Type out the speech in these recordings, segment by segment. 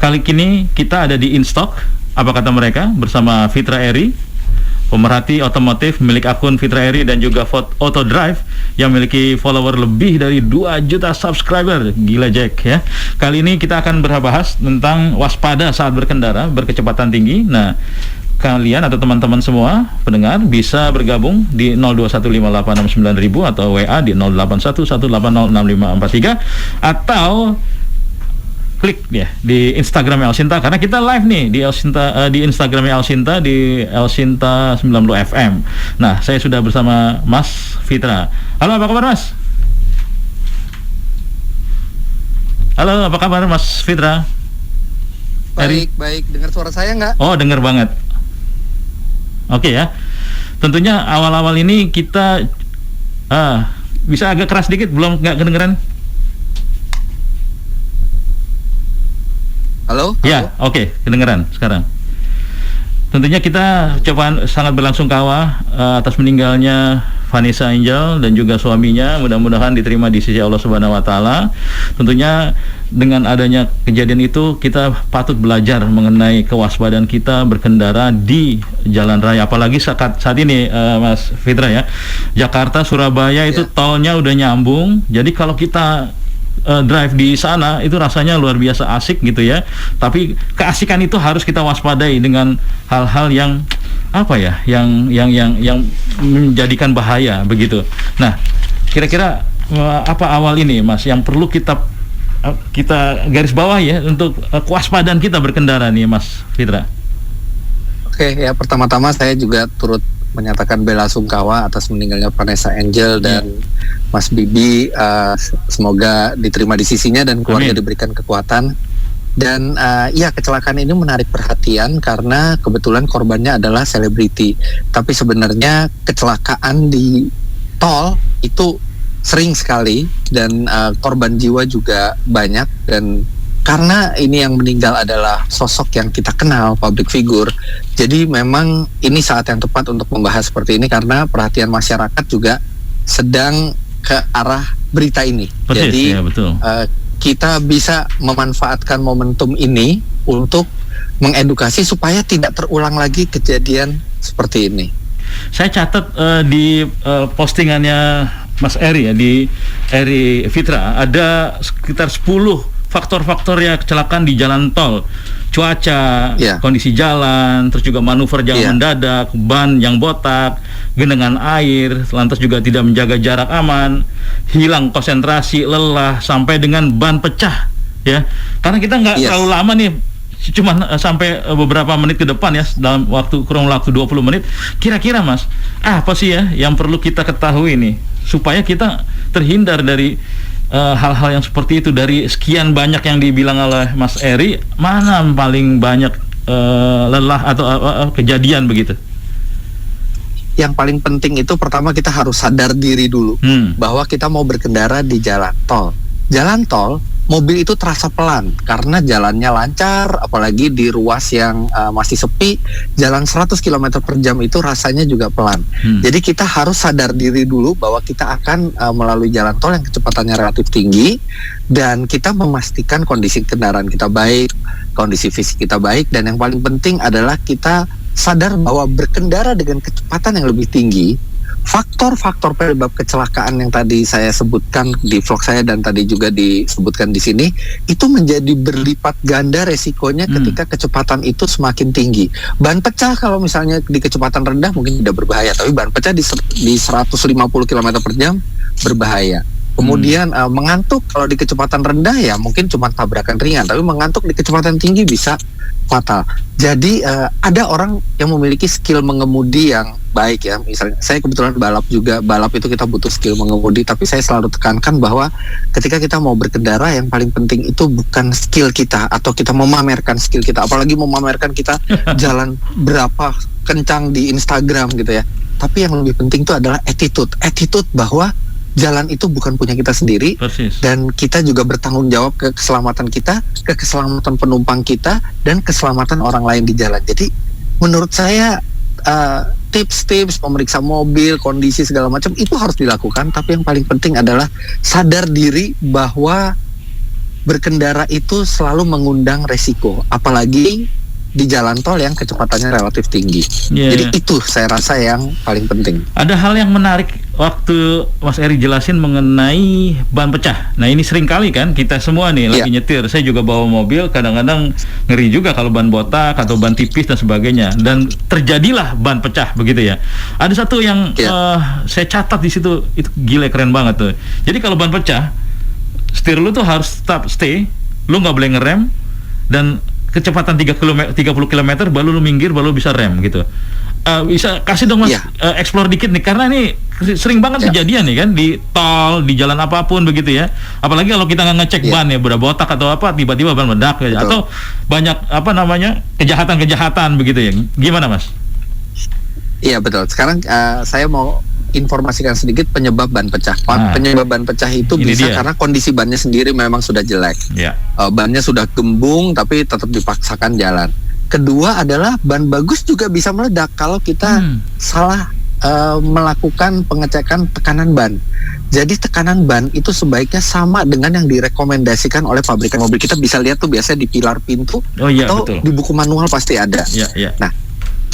Kali ini kita ada di InStock, apa kata mereka, bersama Fitra Eri, pemerhati otomotif milik akun Fitra Eri dan juga Autodrive yang memiliki follower lebih dari 2 juta subscriber. Gila Jack ya. Kali ini kita akan berbahas tentang waspada saat berkendara berkecepatan tinggi. Nah, kalian atau teman-teman semua pendengar bisa bergabung di 0215869000 atau WA di 0811806543 atau klik ya di Instagram Elsinta, karena kita live nih di Elsinta, di Instagram Elsinta di Elsinta 90 FM. Nah, saya sudah bersama Mas Fitra. Halo, apa kabar Mas? Halo, apa kabar Mas Fitra? Baik. Dengar suara saya nggak? Oh, dengar banget. Oke ya. Tentunya awal-awal ini kita bisa agak keras dikit, belum nggak kedengeran? Halo? Ya, oke, kedengeran sekarang. Tentunya kita ucapan sangat berlangsungkawa atas meninggalnya Vanessa Angel dan juga suaminya. Mudah-mudahan diterima di sisi Allah Subhanahu wa taala. Tentunya dengan adanya kejadian itu kita patut belajar mengenai kewaspadaan kita berkendara di jalan raya, apalagi saat ini Mas Fitra ya. Jakarta Surabaya itu tolnya udah nyambung. Jadi kalau kita drive di sana itu rasanya luar biasa asik gitu ya. Tapi keasikan itu harus kita waspadai dengan hal-hal yang apa ya, yang menjadikan bahaya begitu. Nah, kira-kira apa awal ini Mas yang perlu kita garis bawah ya untuk kewaspadaan kita berkendara nih Mas Fitra? Oke, ya pertama-tama saya juga turut menyatakan bela sungkawa atas meninggalnya Vanessa Angel dan Mas Bibi. Semoga diterima di sisinya dan keluarga diberikan kekuatan. Dan kecelakaan ini menarik perhatian karena kebetulan korbannya adalah selebriti. Tapi sebenarnya kecelakaan di tol itu sering sekali dan korban jiwa juga banyak. Dan karena ini yang meninggal adalah sosok yang kita kenal, public figure, jadi memang ini saat yang tepat untuk membahas seperti ini karena perhatian masyarakat juga sedang ke arah berita ini. Persis, jadi ya, betul. Kita bisa memanfaatkan momentum ini untuk mengedukasi supaya tidak terulang lagi kejadian seperti ini. Saya catat di postingannya Mas Eri ya, di Eri Fitra, ada sekitar 10 faktor-faktor ya kecelakaan di jalan tol. Cuaca, kondisi jalan, terus juga manuver jalan mendadak, ban yang botak, genangan air, lantas juga tidak menjaga jarak aman, hilang konsentrasi, lelah, sampai dengan ban pecah ya. Karena kita nggak terlalu lama nih, cuma sampai beberapa menit ke depan ya, dalam kurang waktu 20 menit. Kira-kira Mas, apa sih ya yang perlu kita ketahui nih supaya kita terhindar dari hal-hal yang seperti itu? Dari sekian banyak yang dibilang oleh Mas Eri, mana paling banyak lelah atau kejadian begitu? Yang paling penting itu pertama kita harus sadar diri dulu bahwa kita mau berkendara di jalan tol. Jalan tol, mobil itu terasa pelan karena jalannya lancar, apalagi di ruas yang masih sepi, jalan 100 km per jam itu rasanya juga pelan. Jadi kita harus sadar diri dulu bahwa kita akan melalui jalan tol yang kecepatannya relatif tinggi, dan kita memastikan kondisi kendaraan kita baik, kondisi fisik kita baik, dan yang paling penting adalah kita sadar bahwa berkendara dengan kecepatan yang lebih tinggi, faktor-faktor penyebab kecelakaan yang tadi saya sebutkan di vlog saya dan tadi juga disebutkan di sini, itu menjadi berlipat ganda resikonya ketika kecepatan itu semakin tinggi. Ban pecah kalau misalnya di kecepatan rendah mungkin tidak berbahaya, tapi ban pecah di 150 km per jam berbahaya. Kemudian mengantuk kalau di kecepatan rendah ya mungkin cuma tabrakan ringan, tapi mengantuk di kecepatan tinggi bisa fatal. Jadi ada orang yang memiliki skill mengemudi yang baik ya. Misalnya saya kebetulan balap juga. Balap itu kita butuh skill mengemudi, tapi saya selalu tekankan bahwa ketika kita mau berkendara yang paling penting itu bukan skill kita atau kita memamerkan skill kita, apalagi memamerkan kita jalan berapa kencang di Instagram gitu ya. Tapi yang lebih penting itu adalah attitude bahwa jalan itu bukan punya kita sendiri. Persis. Dan kita juga bertanggung jawab ke keselamatan kita, ke keselamatan penumpang kita, dan keselamatan orang lain di jalan. Jadi menurut saya tips-tips memeriksa mobil, kondisi segala macam itu harus dilakukan, tapi yang paling penting adalah sadar diri bahwa berkendara itu selalu mengundang resiko, apalagi di jalan tol yang kecepatannya relatif tinggi. Jadi itu saya rasa yang paling penting. Ada hal yang menarik waktu Mas Eri jelasin mengenai ban pecah. Nah ini sering kali kan kita semua nih lagi nyetir. Saya juga bawa mobil, kadang-kadang ngeri juga kalau ban botak atau ban tipis dan sebagainya. Dan terjadilah ban pecah begitu ya. Ada satu yang saya catat di situ, itu gila keren banget tuh. Jadi kalau ban pecah, setir lu tuh harus tetap stay, lu nggak boleh ngerem, dan kecepatan 30 km baru lu minggir, baru bisa rem gitu. Bisa kasih dong Mas explore dikit nih, karena ini sering banget kejadian nih kan di tol, di jalan apapun begitu ya. Apalagi kalau kita nggak ngecek ban ya, udah botak atau apa, tiba-tiba ban meledak ya, atau banyak kejahatan begitu ya. Gimana Mas? Iya betul. Sekarang saya mau informasikan sedikit penyebab ban pecah. Penyebab ban pecah itu bisa karena kondisi bannya sendiri memang sudah jelek. Bannya sudah gembung tapi tetap dipaksakan jalan. Kedua adalah ban bagus juga bisa meledak kalau kita salah melakukan pengecekan tekanan ban. Jadi tekanan ban itu sebaiknya sama dengan yang direkomendasikan oleh pabrikan mobil. Kita bisa lihat tuh biasanya di pilar pintu atau di buku manual pasti ada. Nah,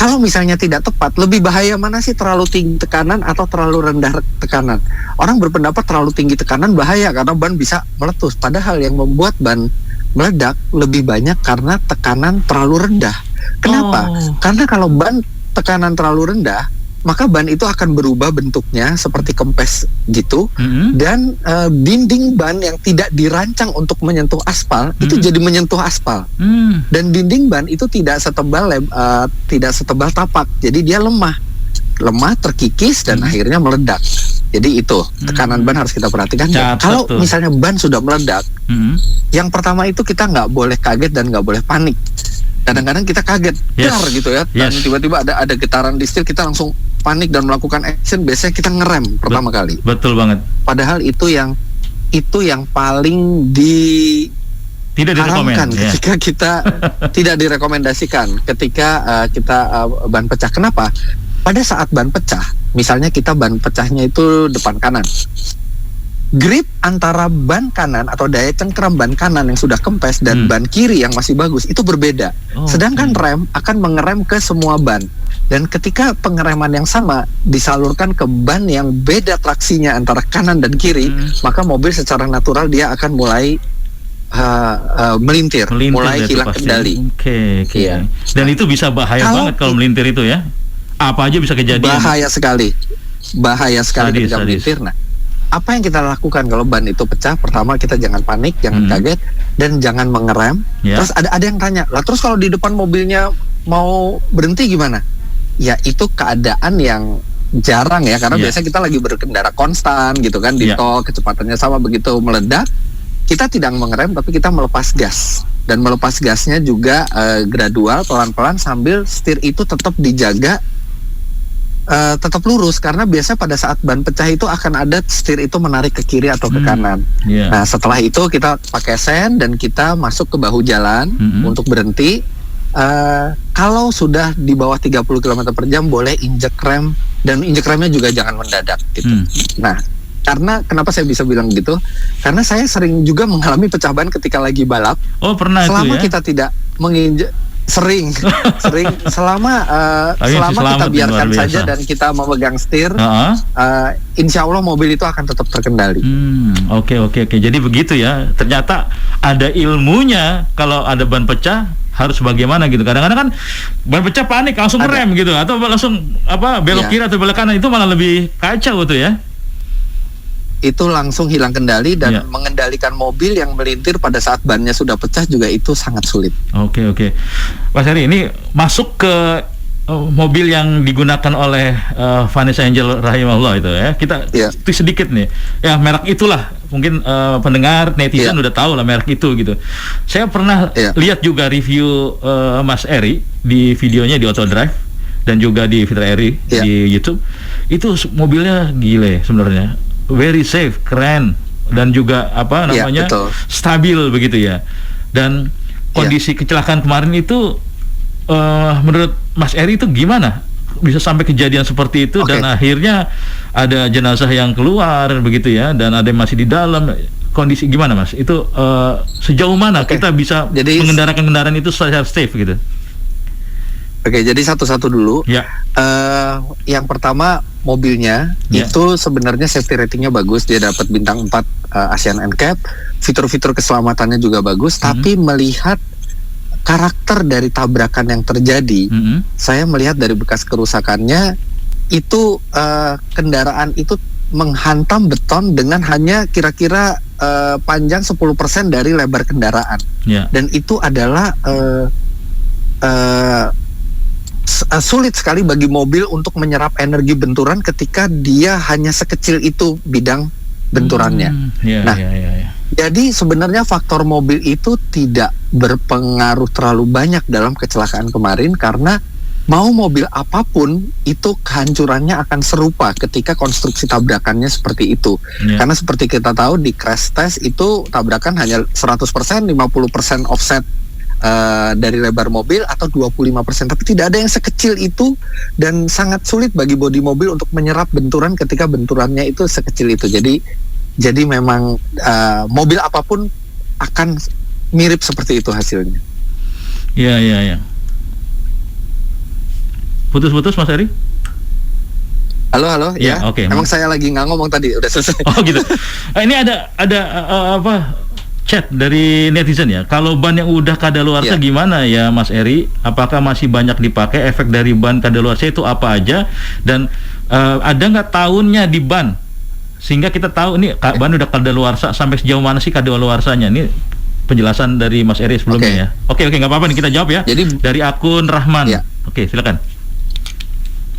kalau misalnya tidak tepat, lebih bahaya mana sih, terlalu tinggi tekanan atau terlalu rendah tekanan? Orang berpendapat terlalu tinggi tekanan bahaya karena ban bisa meletus. Padahal yang membuat ban meledak lebih banyak karena tekanan terlalu rendah. Kenapa? Karena kalau ban tekanan terlalu rendah, maka ban itu akan berubah bentuknya seperti kempes gitu, dan dinding ban yang tidak dirancang untuk menyentuh aspal itu jadi menyentuh aspal, dan dinding ban itu tidak setebal tapak, jadi dia lemah, terkikis dan akhirnya meledak. Jadi itu tekanan ban harus kita perhatikan. Kalau misalnya ban sudah meledak, yang pertama itu kita nggak boleh kaget dan nggak boleh panik. Kadang-kadang kita kaget, gitu ya, dan tiba-tiba ada getaran di setir, kita langsung panik dan melakukan action. Biasanya kita ngerem pertama kali. Betul banget. Padahal itu yang paling tidak direkomendasikan ketika kita tidak direkomendasikan ketika kita ban pecah. Kenapa? Pada saat ban pecah, misalnya kita ban pecahnya itu depan kanan, grip antara ban kanan atau daya cengkram ban kanan yang sudah kempes dan ban kiri yang masih bagus itu berbeda. Sedangkan rem akan mengerem ke semua ban. Dan ketika pengereman yang sama disalurkan ke ban yang beda traksinya antara kanan dan kiri, maka mobil secara natural dia akan mulai melintir, mulai hilang kendali. Iya. Dan itu bisa bahaya banget kalau melintir itu ya. Apa aja bisa kejadian. Bahaya sekali ketika melintir. Nah, apa yang kita lakukan kalau ban itu pecah? Pertama, kita jangan panik, jangan kaget, dan jangan mengerem. Terus ada yang tanya, lah terus kalau di depan mobilnya mau berhenti gimana? Ya itu keadaan yang jarang ya, karena biasanya kita lagi berkendara konstan gitu kan, di tol kecepatannya sama, begitu meledak kita tidak mengerem tapi kita melepas gas, dan melepas gasnya juga gradual, pelan-pelan, sambil setir itu tetap dijaga tetap lurus, karena biasa pada saat ban pecah itu akan ada setir itu menarik ke kiri atau ke kanan. Nah setelah itu kita pakai sen dan kita masuk ke bahu jalan untuk berhenti. Kalau sudah di bawah 30 km per jam boleh injek rem, dan injek remnya juga jangan mendadak gitu. Nah, karena kenapa saya bisa bilang gitu? Karena saya sering juga mengalami pecah ban ketika lagi balap. Pernah itu ya? Selama kita tidak menginjek, sering selama kita biarkan saja dan kita memegang setir, insya Allah mobil itu akan tetap terkendali. Oke. Jadi begitu ya. Ternyata ada ilmunya kalau ada ban pecah harus bagaimana gitu. Kadang-kadang kan ban pecah panik langsung ngerem gitu, atau langsung belok kiri atau belok kanan, itu malah lebih kacau tuh ya. Itu langsung hilang kendali, dan mengendalikan mobil yang melintir pada saat bannya sudah pecah juga itu sangat sulit. Oke. Mas Heri, ini masuk ke mobil yang digunakan oleh Vanessa Angel rahimahullah itu ya. Kita itu sedikit nih. Ya merek itulah. Mungkin pendengar netizen udah tahu lah merek itu gitu. Saya pernah lihat juga review Mas Eri di videonya di Autodrive dan juga di Fitra Eri di YouTube. Itu mobilnya gile sebenarnya. Very safe, keren, dan juga stabil begitu ya. Dan kondisi kecelakaan kemarin itu menurut Mas Eri itu gimana bisa sampai kejadian seperti itu, dan akhirnya ada jenazah yang keluar begitu ya, dan ada yang masih di dalam. kondisi gimana Mas? Itu sejauh mana kita bisa mengendarai kendaraan itu secara safe gitu? Oke, jadi satu-satu dulu. Ya. Yang pertama mobilnya itu sebenarnya safety ratingnya bagus, dia dapat bintang 4 ASEAN NCAP, fitur-fitur keselamatannya juga bagus. Tapi melihat karakter dari tabrakan yang terjadi, saya melihat dari bekas kerusakannya itu kendaraan itu menghantam beton dengan hanya kira-kira panjang 10% dari lebar kendaraan. Dan itu adalah sulit sekali bagi mobil untuk menyerap energi benturan ketika dia hanya sekecil itu bidang benturannya. Jadi sebenarnya faktor mobil itu tidak berpengaruh terlalu banyak dalam kecelakaan kemarin, karena mau mobil apapun itu kehancurannya akan serupa ketika konstruksi tabrakannya seperti itu. Karena seperti kita tahu di crash test itu tabrakan hanya 100%, 50% offset dari lebar mobil atau 25%, tapi tidak ada yang sekecil itu, dan sangat sulit bagi bodi mobil untuk menyerap benturan ketika benturannya itu sekecil itu. Jadi memang mobil apapun akan mirip seperti itu hasilnya. Iya. Putus-putus Mas Eri? Halo. Ya. Oke. Emang saya lagi nggak ngomong tadi, udah selesai. Oh gitu. Ini ada chat dari netizen ya. Kalau ban yang udah kadaluarsa gimana ya Mas Eri? Apakah masih banyak dipakai? Efek dari ban kadaluarsa itu apa aja? Dan ada nggak tahunnya di ban? Sehingga kita tahu ini ban udah kadaluarsa sampai sejauh mana sih kadaluarsanya? Ini penjelasan dari Mas Eri sebelumnya ya. Oke, nggak apa-apa nih, kita jawab ya. Jadi dari akun Rahman. Oke, silakan.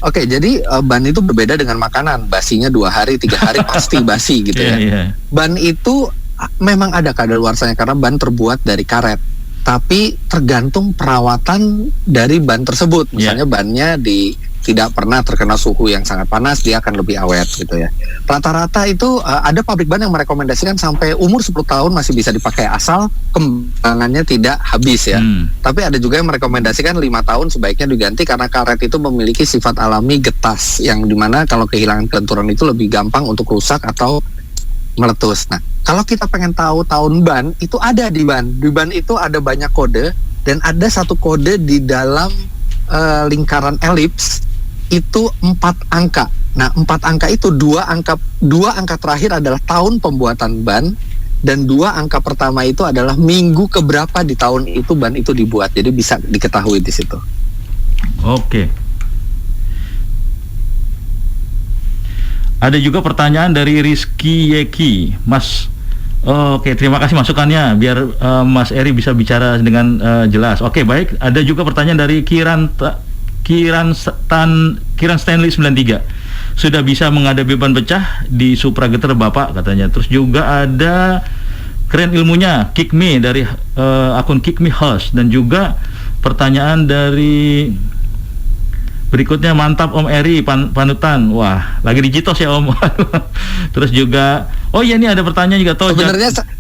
Oke, jadi ban itu berbeda dengan makanan. Basinya 2 hari, 3 hari pasti basi gitu ya. Ban itu memang ada kadaluarsanya karena ban terbuat dari karet, tapi tergantung perawatan dari ban tersebut. Misalnya bannya tidak pernah terkena suhu yang sangat panas, dia akan lebih awet gitu ya. Rata-rata itu ada pabrik ban yang merekomendasikan sampai umur 10 tahun masih bisa dipakai asal kembangannya tidak habis ya. Tapi ada juga yang merekomendasikan 5 tahun sebaiknya diganti karena karet itu memiliki sifat alami getas, yang dimana kalau kehilangan kelenturan itu lebih gampang untuk rusak atau meletus. Nah, kalau kita pengen tahu tahun ban, itu ada di ban. Di ban itu ada banyak kode, dan ada satu kode di dalam lingkaran elips itu 4 angka. Nah, 4 angka itu dua angka terakhir adalah tahun pembuatan ban, dan 2 angka pertama itu adalah minggu keberapa di tahun itu ban itu dibuat. Jadi bisa diketahui di situ. Oke. Ada juga pertanyaan dari Rizky Yeki, Mas. Oke, terima kasih masukannya biar Mas Eri bisa bicara dengan jelas. Oke, baik. Ada juga pertanyaan dari Kiran Stanley 93. Sudah bisa menghadapi ban pecah di Supra Getter Bapak katanya. Terus juga ada keren ilmunya Kick Me dari akun Kick Me Host, dan juga pertanyaan dari berikutnya, mantap Om Eri, panutan. Wah, lagi digitos ya Om. Terus juga, oh iya, ini ada pertanyaan juga.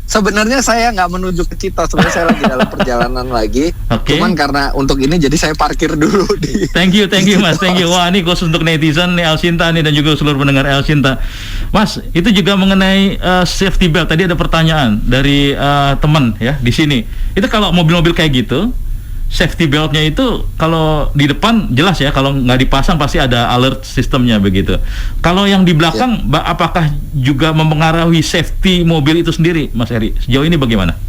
Sebenarnya saya nggak menuju ke Citos, sebenarnya saya lagi dalam perjalanan lagi. Cuman karena untuk ini jadi saya parkir dulu di. Thank you Mas, thank you. Wah, ini khusus untuk netizen nih, El Sinta nih, dan juga seluruh pendengar El Sinta. Mas, itu juga mengenai safety belt. Tadi ada pertanyaan dari teman ya di sini. Itu kalau mobil-mobil kayak gitu, safety beltnya itu kalau di depan jelas ya, kalau nggak dipasang pasti ada alert sistemnya begitu. Kalau yang di belakang, apakah juga mempengaruhi safety mobil itu sendiri, Mas Eri? Sejauh ini bagaimana?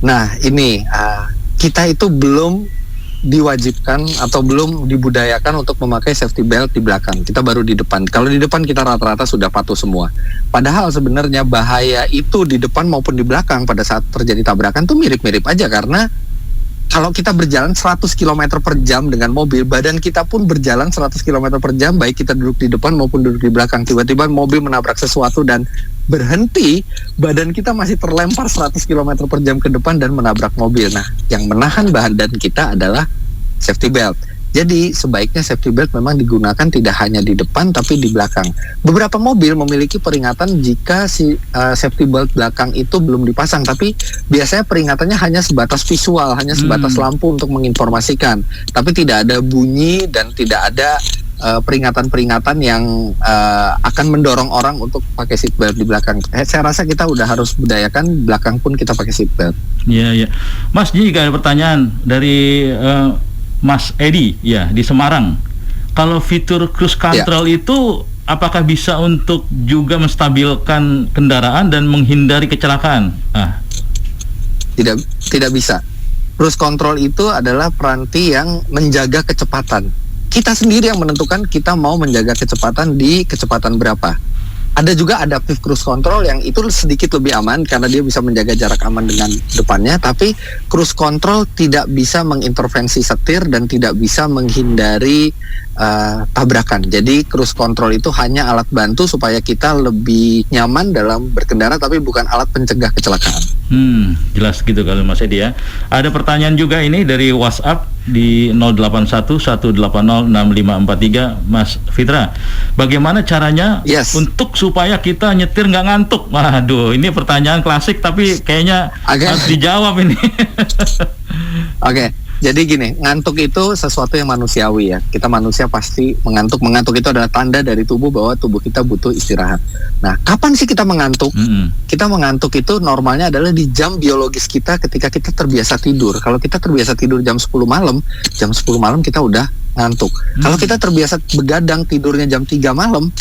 Nah, ini kita itu belum diwajibkan atau belum dibudayakan untuk memakai safety belt di belakang. Kita baru di depan. Kalau di depan kita rata-rata sudah patuh semua. Padahal sebenarnya bahaya itu di depan maupun di belakang pada saat terjadi tabrakan tuh mirip-mirip aja, karena kalau kita berjalan 100 km per jam dengan mobil, badan kita pun berjalan 100 km per jam, baik kita duduk di depan maupun duduk di belakang. Tiba-tiba mobil menabrak sesuatu dan berhenti, badan kita masih terlempar 100 km per jam ke depan dan menabrak mobil. Nah, yang menahan badan kita adalah safety belt. Jadi sebaiknya safety belt memang digunakan tidak hanya di depan tapi di belakang. Beberapa mobil memiliki peringatan jika si safety belt belakang itu belum dipasang, tapi biasanya peringatannya hanya sebatas visual, hanya sebatas lampu untuk menginformasikan, tapi tidak ada bunyi dan tidak ada peringatan-peringatan yang akan mendorong orang untuk pakai seatbelt di belakang. Saya rasa kita udah harus budayakan belakang pun kita pakai seatbelt. Iya. Mas, juga ada pertanyaan dari Mas Edi ya di Semarang. Kalau fitur cruise control itu apakah bisa untuk juga menstabilkan kendaraan dan menghindari kecelakaan? Tidak bisa. Cruise control itu adalah peranti yang menjaga kecepatan. Kita sendiri yang menentukan kita mau menjaga kecepatan di kecepatan berapa. Ada juga adaptive cruise control yang itu sedikit lebih aman karena dia bisa menjaga jarak aman dengan depannya, tapi cruise control tidak bisa mengintervensi setir dan tidak bisa menghindari tabrakan. Jadi cruise control itu hanya alat bantu supaya kita lebih nyaman dalam berkendara, tapi bukan alat pencegah kecelakaan. Jelas gitu kalau Mas Edi ya. Ada pertanyaan juga ini dari WhatsApp di 0811806543 Mas Fitra. Bagaimana caranya untuk supaya kita nyetir nggak ngantuk? Waduh, ini pertanyaan klasik tapi kayaknya harus dijawab ini. Oke. Jadi gini, ngantuk itu sesuatu yang manusiawi ya. Kita manusia pasti mengantuk. Mengantuk itu adalah tanda dari tubuh bahwa tubuh kita butuh istirahat. Nah, kapan sih kita mengantuk? Kita mengantuk itu normalnya adalah di jam biologis kita ketika kita terbiasa tidur. Kalau kita terbiasa tidur jam 10 malam kita udah ngantuk. Kalau kita terbiasa begadang tidurnya jam 3 malam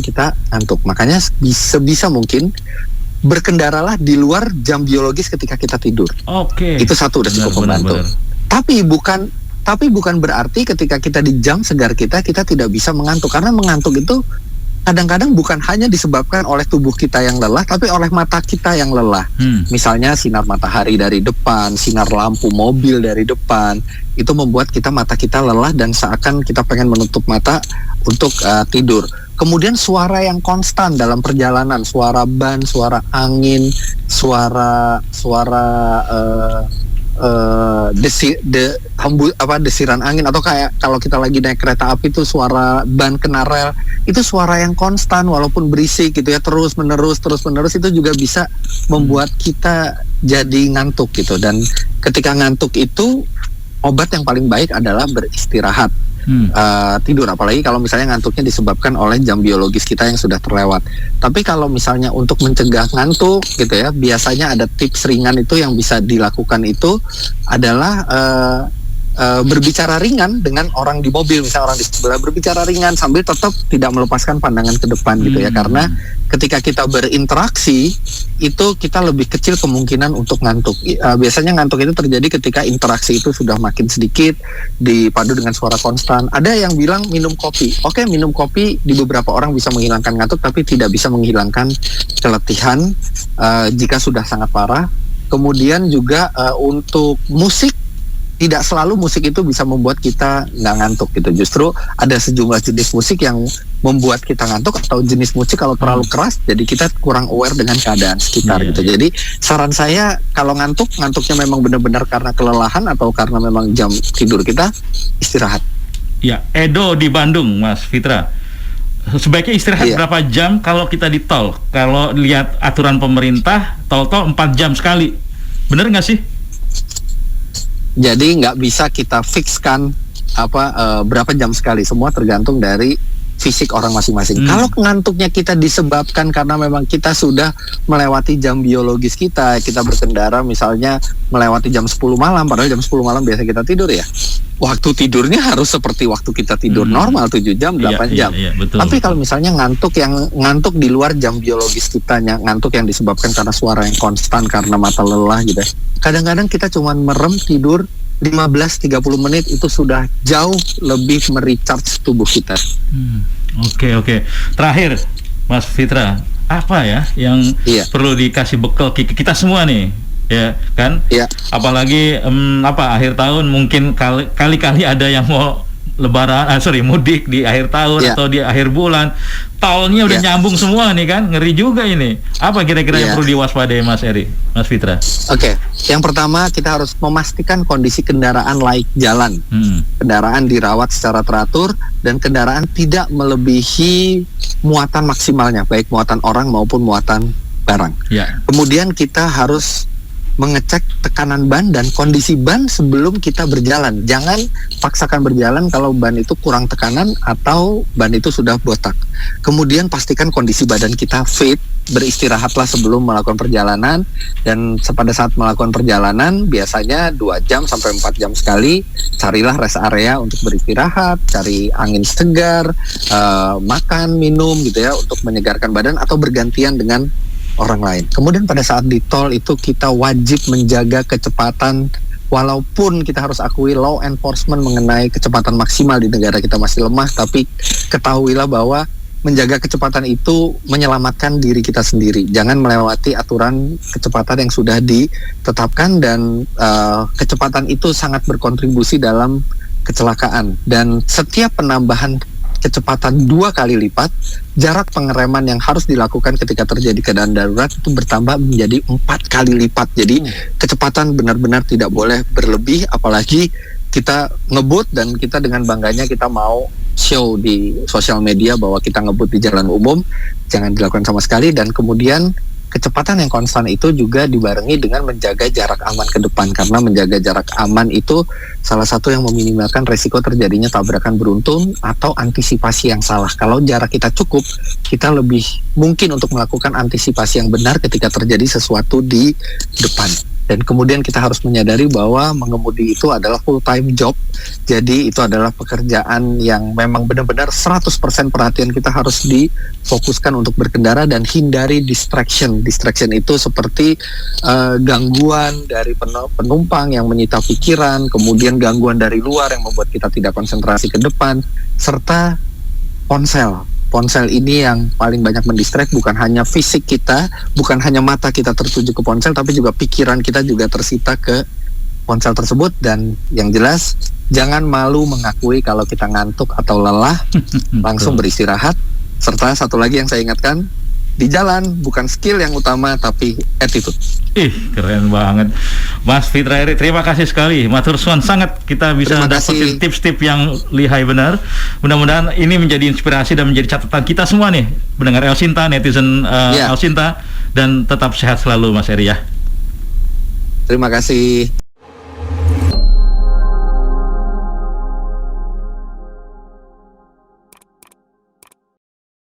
kita ngantuk. Makanya sebisa mungkin berkendaralah di luar jam biologis ketika kita tidur. Itu satu udah cukup membantu. Tapi bukan berarti ketika kita di jam segar kita tidak bisa mengantuk, karena mengantuk itu kadang-kadang bukan hanya disebabkan oleh tubuh kita yang lelah, tapi oleh mata kita yang lelah. Misalnya sinar matahari dari depan, sinar lampu mobil dari depan, itu membuat mata kita lelah dan seakan kita pengen menutup mata untuk tidur. Kemudian suara yang konstan dalam perjalanan, suara ban, suara angin, desiran angin, atau kayak kalau kita lagi naik kereta api itu suara ban kena rel, itu suara yang konstan walaupun berisik gitu ya, terus menerus itu juga bisa membuat kita jadi ngantuk gitu. Dan ketika ngantuk itu obat yang paling baik adalah beristirahat. Tidur, apalagi kalau misalnya ngantuknya disebabkan oleh jam biologis kita yang sudah terlewat. Tapi kalau misalnya untuk mencegah ngantuk gitu ya, biasanya ada tips ringan itu yang bisa dilakukan itu adalah berbicara ringan dengan orang di mobil, misalnya orang di sebelah, berbicara ringan sambil tetap tidak melepaskan pandangan ke depan gitu ya, karena ketika kita berinteraksi itu kita lebih kecil kemungkinan untuk ngantuk. Biasanya ngantuk itu terjadi ketika interaksi itu sudah makin sedikit dipadu dengan suara konstan. Ada yang bilang minum kopi. Oke, minum kopi di beberapa orang bisa menghilangkan ngantuk, tapi tidak bisa menghilangkan keletihan jika sudah sangat parah. Kemudian juga untuk musik, tidak selalu musik itu bisa membuat kita nggak ngantuk gitu. Justru ada sejumlah jenis musik yang membuat kita ngantuk, atau jenis musik kalau terlalu keras jadi kita kurang aware dengan keadaan sekitar gitu. Jadi saran saya kalau ngantuknya memang benar-benar karena kelelahan atau karena memang jam tidur kita, istirahat. Ya, Edo di Bandung, Mas Fitra. Sebaiknya istirahat berapa jam kalau kita di tol? Kalau lihat aturan pemerintah, tol-tol 4 jam sekali. Bener nggak sih? Jadi nggak bisa kita fixkan berapa jam sekali, semua tergantung dari fisik orang masing-masing. Kalau ngantuknya kita disebabkan karena memang kita sudah melewati jam biologis kita berkendara misalnya melewati jam 10 malam, padahal jam 10 malam biasa kita tidur ya. Waktu tidurnya harus seperti waktu kita tidur normal, 7 jam, 8 jam. Betul, tapi kalau misalnya ngantuk di luar jam biologis kita, ngantuk yang disebabkan karena suara yang konstan, karena mata lelah gitu. Kadang-kadang kita cuma merem tidur 15-30 menit itu sudah jauh lebih merecharge tubuh kita. Oke. Terakhir, Mas Fitra, apa ya yang perlu dikasih bekal kita semua nih? Ya kan? Apalagi akhir tahun mungkin kali-kali ada yang mau mudik di akhir tahun atau di akhir bulan, tolnya udah nyambung semua nih kan, ngeri juga ini. Apa kira-kira yang perlu diwaspadai Mas Fitra? Oke, yang pertama kita harus memastikan kondisi kendaraan layak jalan. Kendaraan dirawat secara teratur dan kendaraan tidak melebihi muatan maksimalnya, baik muatan orang maupun muatan barang. Kemudian kita harus mengecek tekanan ban dan kondisi ban sebelum kita berjalan. Jangan paksakan berjalan kalau ban itu kurang tekanan atau ban itu sudah botak. Kemudian pastikan kondisi badan kita fit, beristirahatlah sebelum melakukan perjalanan, dan pada saat melakukan perjalanan biasanya 2 jam sampai 4 jam sekali carilah rest area untuk beristirahat, cari angin segar, makan, minum gitu ya untuk menyegarkan badan atau bergantian dengan orang lain. Kemudian pada saat di tol itu kita wajib menjaga kecepatan, walaupun kita harus akui law enforcement mengenai kecepatan maksimal di negara kita masih lemah, tapi ketahuilah bahwa menjaga kecepatan itu menyelamatkan diri kita sendiri. Jangan melewati aturan kecepatan yang sudah ditetapkan, dan kecepatan itu sangat berkontribusi dalam kecelakaan. Dan setiap penambahan kecepatan 2 kali lipat, jarak pengereman yang harus dilakukan ketika terjadi keadaan darurat itu bertambah menjadi 4 kali lipat. Jadi kecepatan benar-benar tidak boleh berlebih, apalagi kita ngebut dan kita dengan bangganya kita mau show di sosial media bahwa kita ngebut di jalan umum. Jangan dilakukan sama sekali. Dan kemudian kecepatan yang konstan itu juga dibarengi dengan menjaga jarak aman ke depan, karena menjaga jarak aman itu salah satu yang meminimalkan resiko terjadinya tabrakan beruntun atau antisipasi yang salah. Kalau jarak kita cukup, kita lebih mungkin untuk melakukan antisipasi yang benar ketika terjadi sesuatu di depan. Dan kemudian kita harus menyadari bahwa mengemudi itu adalah full-time job. Jadi itu adalah pekerjaan yang memang benar-benar 100% perhatian kita harus difokuskan untuk berkendara, dan hindari distraction. Distraction itu seperti gangguan dari penumpang yang menyita pikiran, kemudian gangguan dari luar yang membuat kita tidak konsentrasi ke depan, serta ponsel. Ponsel ini yang paling banyak mendistract, bukan hanya fisik kita, bukan hanya mata kita tertuju ke ponsel, tapi juga pikiran kita juga tersita ke ponsel tersebut. Dan yang jelas, jangan malu mengakui kalau kita ngantuk atau lelah, langsung beristirahat. Serta satu lagi yang saya ingatkan, di jalan bukan skill yang utama, tapi attitude. Keren banget Mas Fitra Eri, terima kasih sekali. Matur suwun sangat, kita bisa dapetin tips-tips yang lihai benar. Mudah-mudahan ini menjadi inspirasi dan menjadi catatan kita semua nih, pendengar El Sinta, netizen El Sinta, dan tetap sehat selalu Mas Eri ya. Terima kasih.